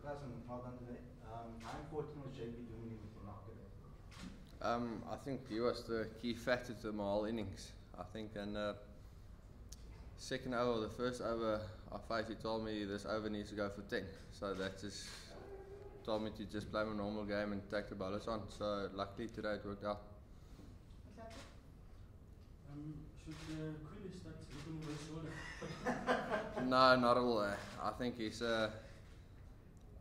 Klaasen, well done today. How important was JP doing it with the knock today? I think he was the key factor to my whole innings. I think in second over, the first over, I faced, he told me this over needs to go for 10. So that just told me to just play my normal game and take the bowlers on. So luckily today it worked out. Should Quilly start looking over his shoulder? No, not at all. I think he's a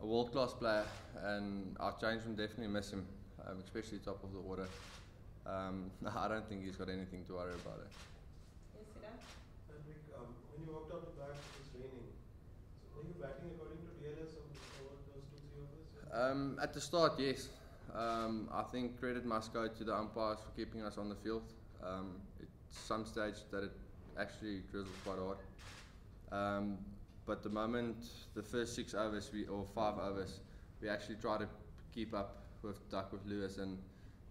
world-class player, and our changeman definitely miss him, especially top of the order. No, I don't think he's got anything to worry about it. Yes, Siddharth? Heinrich, when you walked out to bat, it was raining. So were you batting according to DLS over those 2-3 overs? At the start, yes. I think credit must go to the umpires for keeping us on the field. It's some stage that it actually drizzles quite hard. But the moment the first 6 overs or 5 overs, we actually try to keep up with Lewis, and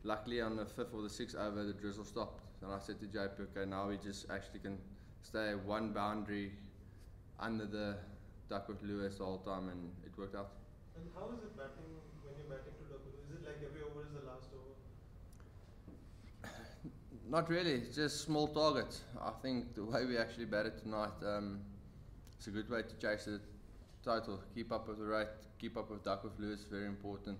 luckily on the 5th or the 6th over the drizzle stopped, and I said to JP, okay, now we just actually can stay one boundary under the Duckworth Lewis the whole time, and it worked out. And how is it batting when you're batting to Duckworth? Is it like every over is the last over? Not really, it's just small targets. I think the way we actually batted tonight, it's a good way to chase the total. Keep up with the rate, keep up with Duckworth Lewis, very important.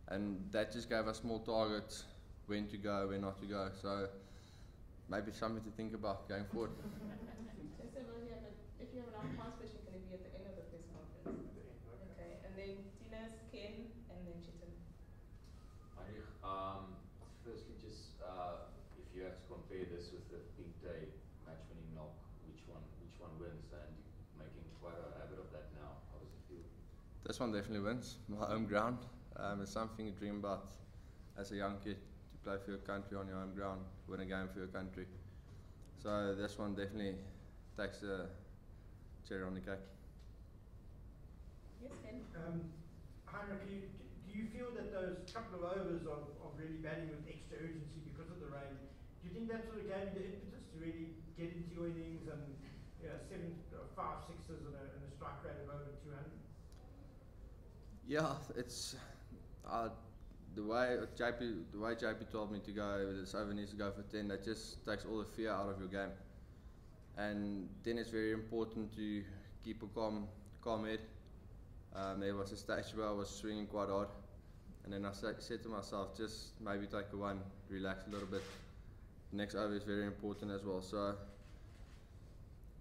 And that just gave us small targets, when to go, when not to go. So maybe something to think about going forward. Just over here, but if you have an umpire question, can it be at the end of the press conference? Okay, and then Tinas, Ken, and then Chitin. Heinrich, firstly, just if you have to compare this with the Pink Day match-winning knock, which one wins? And you're making quite a habit of that now. How does it feel? This one definitely wins. My home ground. It's something you dream about as a young kid, to play for your country on your home ground, win a game for your country. So this one definitely takes the cherry on the cake. Yes, Ken. Heinrich, do you feel that those couple of overs of really batting with extra urgency because of the rain, do you think that sort of gave you the impetus to really get into your innings and 5 sixes and a strike rate of over 200? Yeah, it's the way JP told me to go. This over needs to go for 10. That just takes all the fear out of your game, and then it's very important to keep a calm head. There was a stage where I was swinging quite hard, and then I said to myself, just maybe take a one, relax a little bit. The next over is very important as well. So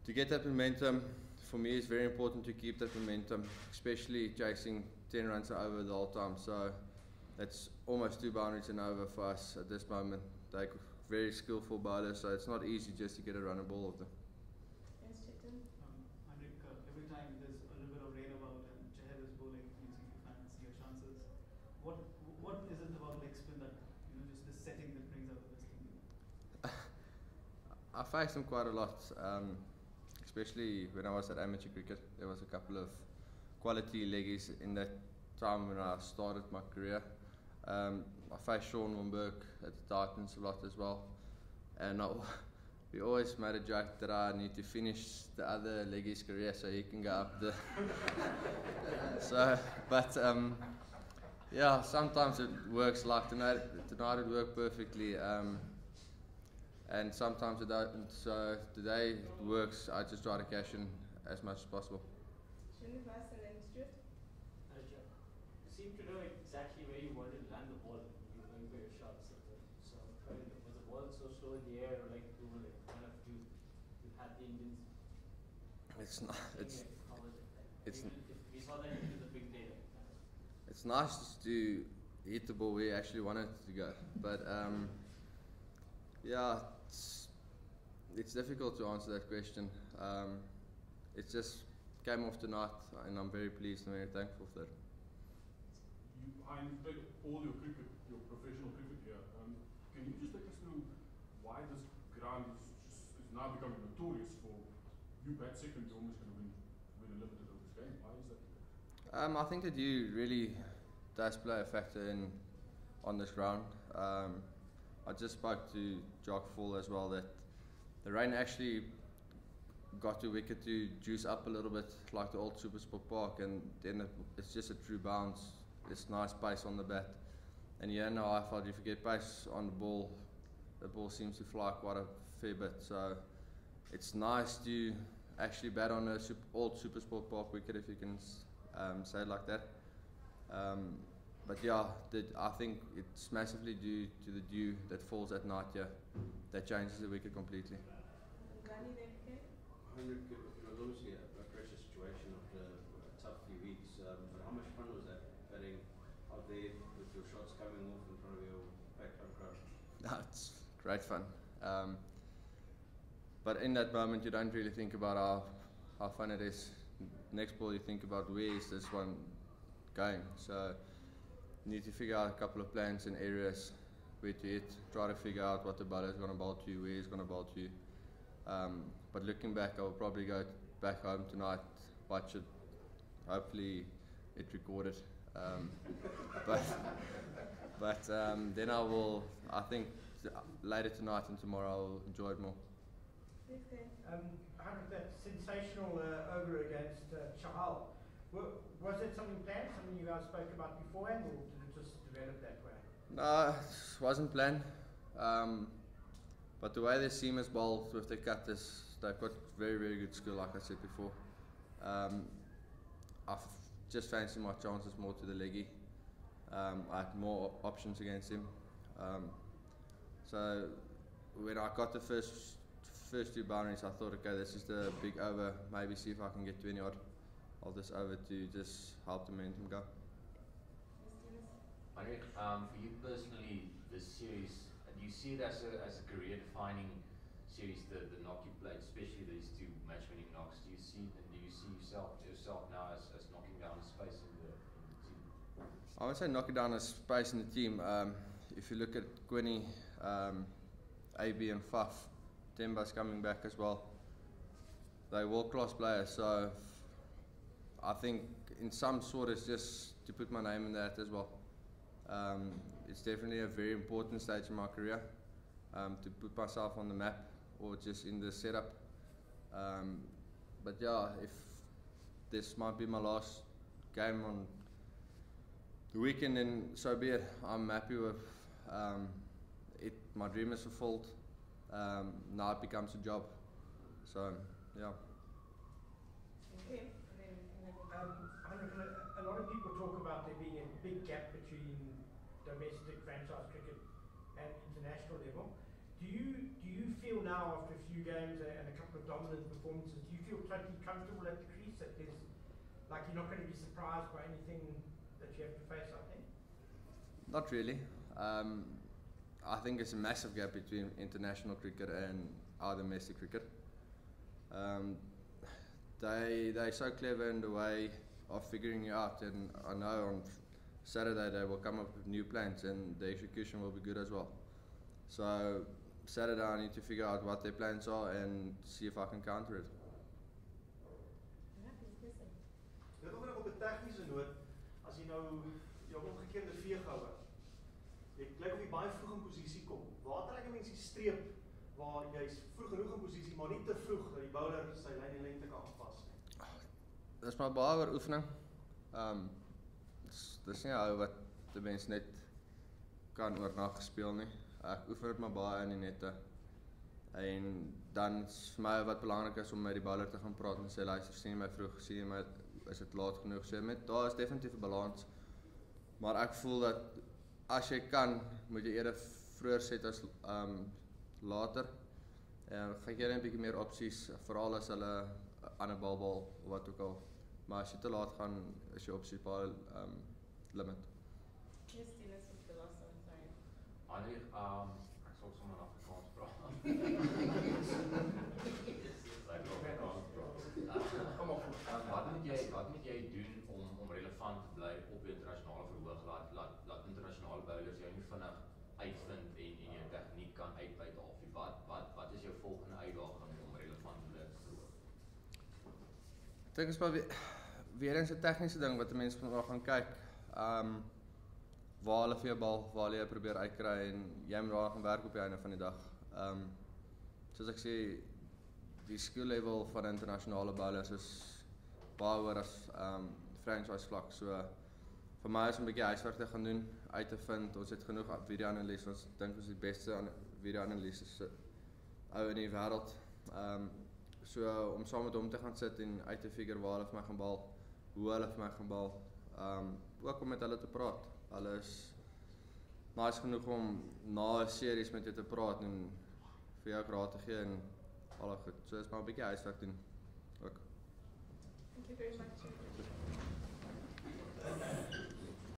to get that momentum, for me, it's very important to keep that momentum, especially chasing 10 runs over the whole time. So that's almost 2 boundaries and over for us at this moment. They're very skillful bowlers, so it's not easy just to get a running ball of them. Yes, Chitin. Heinrich, every time there's a little bit of rain about and Chahar is bowling, it means you fancy your chances. What is it about leg spin that, just the setting that brings out the best in you? I faced them quite a lot, especially when I was at amateur cricket. There was a couple of quality leggies in that time when I started my career. I faced Sean Womberg at the Titans a lot as well, and we always made a joke that I need to finish the other leggie's career so he can go up the yeah, sometimes it works. Like tonight it worked perfectly, and sometimes it doesn't. So today it works. I just try to cash in as much as possible. Srinivas and then Stuart. You seem to know exactly where you wanted to land the ball when you were going for your shots. So was the ball so slow in the air, or like you were kind of you had the Indians? It's not. How was it? It's. We saw that into the big day. It's nice to hit the ball where you actually want it to go, but yeah, it's difficult to answer that question. It just came off tonight, and I'm very pleased and very thankful for that. You've played all your cricket, your professional cricket here. Can you just take us through why this ground is now becoming notorious for you bat second, you're almost going to win a limited overs game? Why is that? I think that you really does play a factor on this ground. I just spoke to Jock Full as well that the rain actually got your wicket to juice up a little bit like the old Supersport Park, and then it's just a true bounce. It's nice pace on the bat, and in the IFL if you get pace on the ball seems to fly quite a fair bit, so it's nice to actually bat on a old Supersport Park wicket, if you can say it like that. But yeah, I think it's massively due to the dew that falls at night here that changes the wicket completely. Gani then, okay? Heinrich, it was obviously a pressure situation after a tough few weeks, but how much fun was that, batting out there with your shots coming off in front of your packed up crowd? No, it's great fun. But in that moment, you don't really think about how fun it is. Next ball, you think about where is this one going. So you need to figure out a couple of plans and areas where to hit. Try to figure out what the bowler is going to bowl to you, where he's going to bowl to you. But looking back, I will probably go back home tonight, watch it. Hopefully, it recorded. But then I think later tonight and tomorrow I'll enjoy it more. Heinrich, that sensational over against Chahal, was that something planned, something you guys spoke about beforehand, or did it just develop that way? No, it wasn't planned. But the way the seamers bowl with their cutters, they've got very, very good skill, like I said before. I've just fancied my chances more to the leggy. I had more options against him. So when I got the first two boundaries, I thought, okay, this is the big over. Maybe see if I can get 20 odd of this over to just help the momentum go. Heinrich, for you personally, this series, do you see it as a career-defining series, the knock you played, especially these two match-winning knocks? Do you see and do you see yourself now as knocking down a space in the team? I would say knocking down a space in the team. If you look at Quinny, AB and Faf, Temba's coming back as well. They're world-class players, so I think in some sort it's just to put my name in that as well. It's definitely a very important stage in my career to put myself on the map or just in the setup. But yeah, if this might be my last game on the weekend, then so be it. I'm happy with it. My dream is fulfilled. Now it becomes a job. So yeah. Okay. Heinrich, a lot of people talk about there being a big gap between domestic franchise cricket and international level. Do you feel now, after a few games and a couple of dominant performances, do you feel totally comfortable at the crease, that there's, like, you're not going to be surprised by anything that you have to face out there? Not really. I think there's a massive gap between international cricket and our domestic cricket. They're so clever in the way of figuring it out, and I know on Saturday they will come up with new plans and the execution will be good as well. So Saturday I need to figure out what their plans are and see if I can counter it. Dit ook op 'n tegniese noot, as jy nou jou omgekeerde veeg hou. Jy lyk of jy baie vroeg in posisie kom. Waar trek 'n mens die streep waar jy's vroeg genoeg in posisie, maar nie te vroeg dat die bowler sy lyn en lengte kan aanpas nie? Dis maar baie oor oefening. Dis nie ou wat die mens net kan oornag speel nie. Ek oefen dit maar baie in die nette. En dan is vir my wat belangrik is om met die bowler te gaan praat en sê, luister, sien jy my vroeg, sien jy my, is dit laat genoeg? So daar is definitief 'n balans. Maar ek voel dat as jy kan, moet jy eerder vroeër set as later. En gaan jy 'n bietjie meer opsies, veral as hulle 'n ander bal of wat ook al. Maar as jy te laat gaan, is jou opsies baie limit. Yes, Dennis was the last one, sorry. Heinrich, ek sal sommer nog 'n kans vra. Wat moet jy doen om relevant te bly op die internasionale verhoog, laat internasionale bowlers jou nie vinnig uitvind en jou tegniek kan uitbuit of wat is jou volgende uitdaging om relevant te bly op die verhoog? Ek dink is maar weer eens 'n tegniese ding wat mense van gaan kyk. Waar hulle vir jou bal, waar hulle probeer uitkry en jy moet daar gaan werk op die einde van die dag. Soos ek sê, die skill level van internasionale bowlers is baie hoër as franchise vlak. So vir my is 'n bietjie huiswerk te gaan doen, uit te vind. Ons het genoeg video-analise, ons dink ons is die beste video-analise ou in die wêreld. So om saam met hom te gaan sit en uit te figure waar hulle vir my gaan bal, hoe hulle vir my gaan bal, ook om met hulle te praat. Hulle is nice genoeg om na 'n series met jou te praat en vir jou raad te gee en al goed. So is maar 'n bietjie huiswerk doen ook. Thank you very much.